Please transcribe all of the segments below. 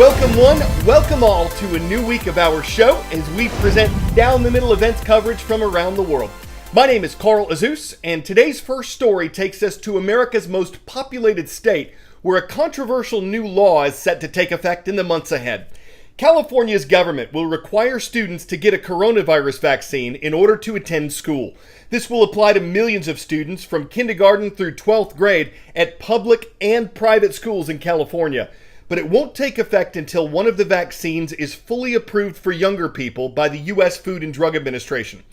Welcome one, welcome all to a new week of our show as we present down the middle events coverage from around the world. My name is Carl Azuz, and today's first story takes us to America's most populated state, where a controversial new law is set to take effect in the months ahead. California's government will require students to get a coronavirus vaccine in order to attend school. This will apply to millions of students from kindergarten through 12th grade at public and private schools in California. But it won't take effect until one of the vaccines is fully approved for younger people by the U.S. Food and Drug Administration.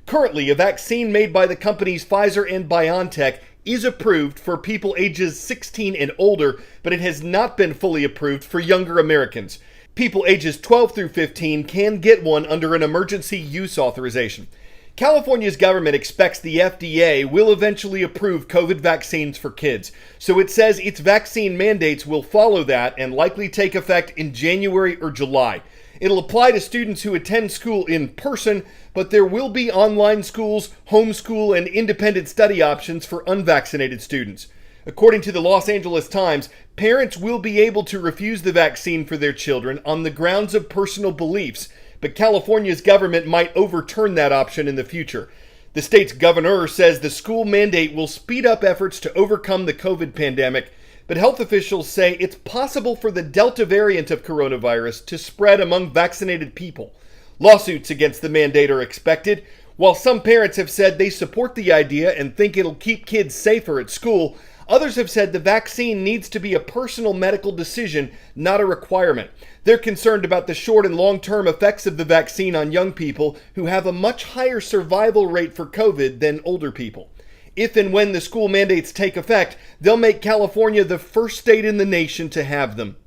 Currently, a vaccine made by the companies Pfizer and BioNTech is approved for people ages 16 and older, but it has not been fully approved for younger Americans. People ages 12 through 15 can get one under an emergency use authorization. California's government expects the FDA will eventually approve COVID vaccines for kids, so it says its vaccine mandates will follow that and likely take effect in January or July. It'll apply to students who attend school in person, but there will be online schools, homeschool, and independent study options for unvaccinated students. According to the Los Angeles Times, parents will be able to refuse the vaccine for their children on the grounds of personal beliefs, but California's government might overturn that option in the future. The state's governor says the school mandate will speed up efforts to overcome the COVID pandemic, but health officials say it's possible for the Delta variant of coronavirus to spread among vaccinated people. Lawsuits against the mandate are expected. While some parents have said they support the idea and think it'll keep kids safer at school, others have said the vaccine needs to be a personal medical decision, not a requirement. They're concerned about the short and long-term effects of the vaccine on young people who have a much higher survival rate for COVID than older people. If and when the school mandates take effect, they'll make California the first state in the nation to have them.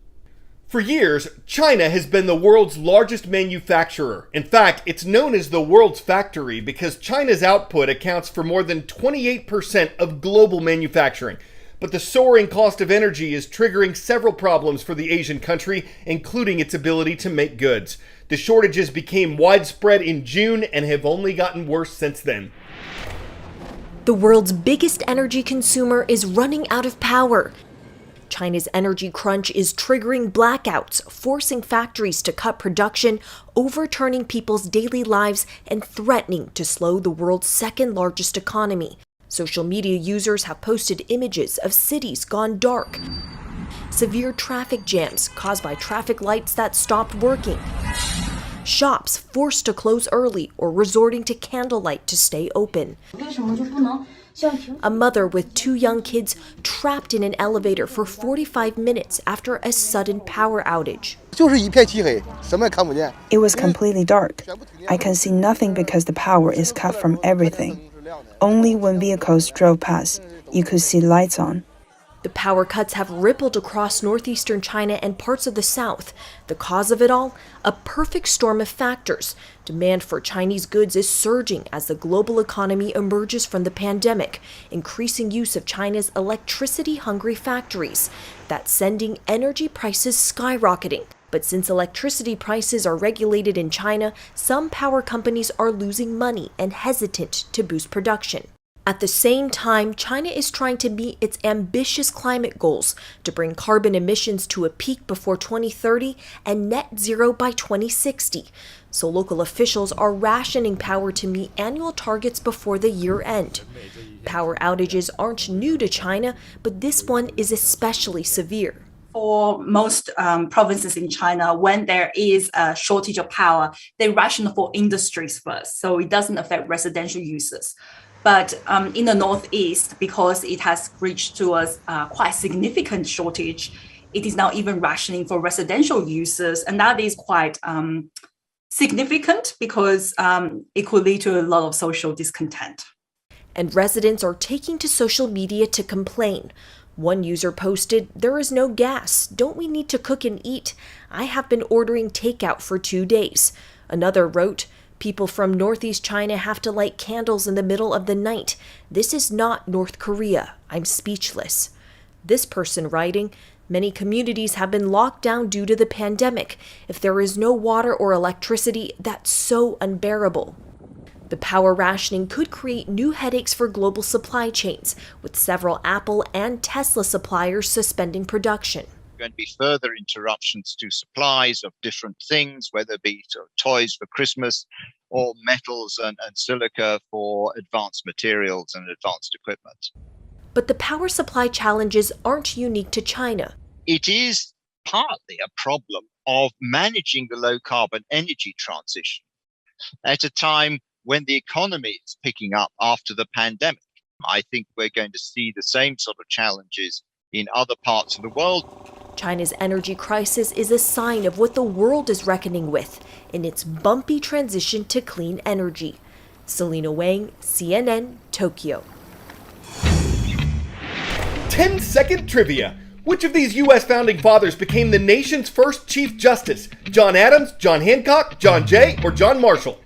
For years, China has been the world's largest manufacturer. In fact, it's known as the world's factory because China's output accounts for more than 28% of global manufacturing. But the soaring cost of energy is triggering several problems for the Asian country, including its ability to make goods. The shortages became widespread in June and have only gotten worse since then. The world's biggest energy consumer is running out of power. China's energy crunch is triggering blackouts, forcing factories to cut production, overturning people's daily lives, and threatening to slow the world's second largest economy. Social media users have posted images of cities gone dark, severe traffic jams caused by traffic lights that stopped working, shops forced to close early or resorting to candlelight to stay open. A mother with 2 young kids trapped in an elevator for 45 minutes after a sudden power outage. It was completely dark. I can see nothing because the power is cut from everything. Only when vehicles drove past, you could see lights on. The power cuts have rippled across northeastern China and parts of the south. The cause of it all? A perfect storm of factors. Demand for Chinese goods is surging as the global economy emerges from the pandemic, increasing use of China's electricity-hungry factories. That's sending energy prices skyrocketing. But since electricity prices are regulated in China, some power companies are losing money and hesitant to boost production. At the same time, China is trying to meet its ambitious climate goals to bring carbon emissions to a peak before 2030 and net zero by 2060. So local officials are rationing power to meet annual targets before the year end. Power outages aren't new to China, but this one is especially severe. For most provinces in China, when there is a shortage of power, they ration for industries first, so it doesn't affect residential users. But in the Northeast, because it has reached to a quite significant shortage, it is now even rationing for residential users. And that is quite significant because it could lead to a lot of social discontent. And residents are taking to social media to complain. One user posted, "There is no gas. Don't we need to cook and eat? I have been ordering takeout for 2 days." Another wrote, "People from Northeast China have to light candles in the middle of the night. This is not North Korea. I'm speechless." This person writing, "Many communities have been locked down due to the pandemic. If there is no water or electricity, that's so unbearable." The power rationing could create new headaches for global supply chains, with several Apple and Tesla suppliers suspending production. going to be further interruptions to supplies of different things, whether it be sort of toys for Christmas or metals and silica for advanced materials and advanced equipment. But the power supply challenges aren't unique to China. It is partly a problem of managing the low carbon energy transition at a time when the economy is picking up after the pandemic. I think we're going to see the same sort of challenges in other parts of the world. China's energy crisis is a sign of what the world is reckoning with in its bumpy transition to clean energy. Selena Wang, CNN, Tokyo. 10-second trivia. Which of these U.S. founding fathers became the nation's first Chief Justice? John Adams, John Hancock, John Jay, or John Marshall?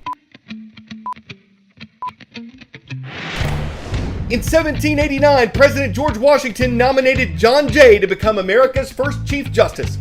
In 1789, President George Washington nominated John Jay to become America's first Chief Justice.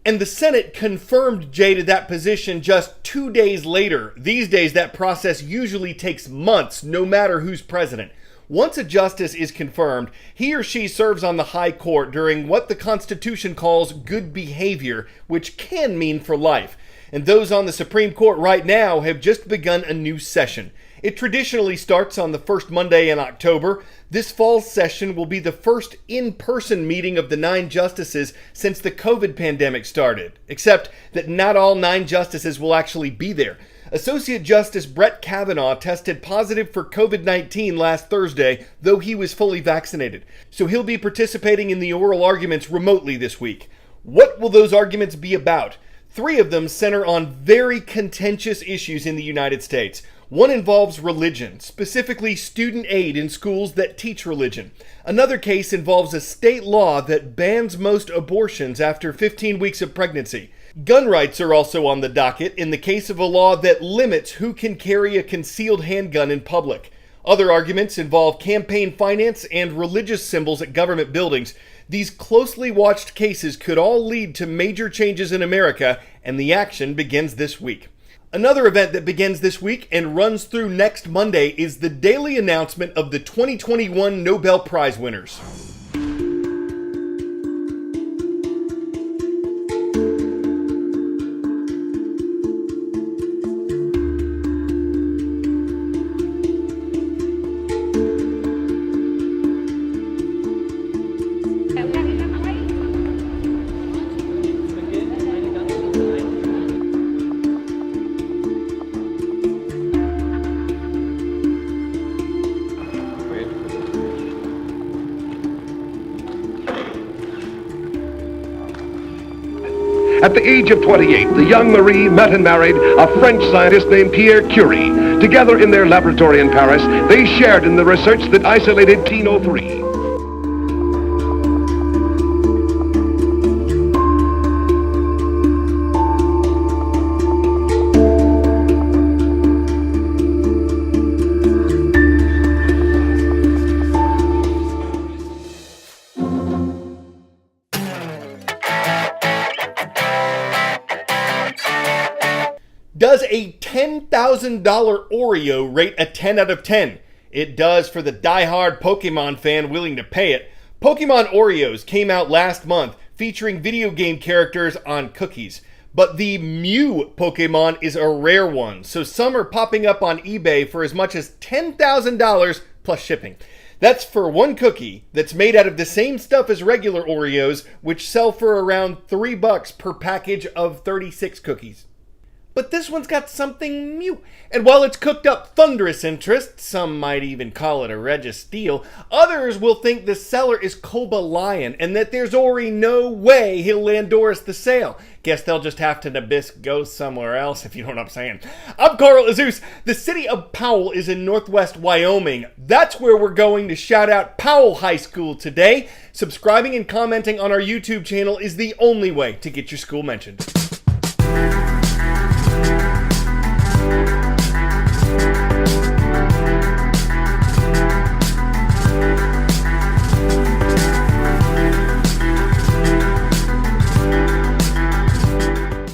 And the Senate confirmed Jay to that position just 2 days later. These days, that process usually takes months, no matter who's president. Once a justice is confirmed, he or she serves on the high court during what the Constitution calls good behavior, which can mean for life. And those on the Supreme Court right now have just begun a new session. It traditionally starts on the first Monday in October. This fall's session will be the first in-person meeting of the 9 justices since the COVID pandemic started, except that not all 9 justices will actually be there. Associate Justice Brett Kavanaugh tested positive for COVID-19 last Thursday, though he was fully vaccinated. So he'll be participating in the oral arguments remotely this week. What will those arguments be about? 3 of them center on very contentious issues in the United States. One involves religion, specifically student aid in schools that teach religion. Another case involves a state law that bans most abortions after 15 weeks of pregnancy. Gun rights are also on the docket in the case of a law that limits who can carry a concealed handgun in public. Other arguments involve campaign finance and religious symbols at government buildings. These closely watched cases could all lead to major changes in America, and the action begins this week. Another event that begins this week and runs through next Monday is the daily announcement of the 2021 Nobel Prize winners. At the age of 28, the young Marie met and married a French scientist named Pierre Curie. Together in their laboratory in Paris, they shared in the research that isolated Tino-3. Does a $10,000 Oreo rate a 10 out of 10? It does for the die-hard Pokemon fan willing to pay it. Pokemon Oreos came out last month featuring video game characters on cookies. But the Mew Pokemon is a rare one, so some are popping up on eBay for as much as $10,000 plus shipping. That's for one cookie that's made out of the same stuff as regular Oreos, which sell for around $3 per package of 36 cookies. But this one's got something new. And while it's cooked up thunderous interest, some might even call it a registeel, others will think the seller is Koba Lion and that there's already no way he'll Landoris the sale. Guess they'll just have to Nabisco go somewhere else, if you know what I'm saying. I'm Carl Azuz. The city of Powell is in northwest Wyoming. That's where we're going to shout out Powell High School today. Subscribing and commenting on our YouTube channel is the only way to get your school mentioned.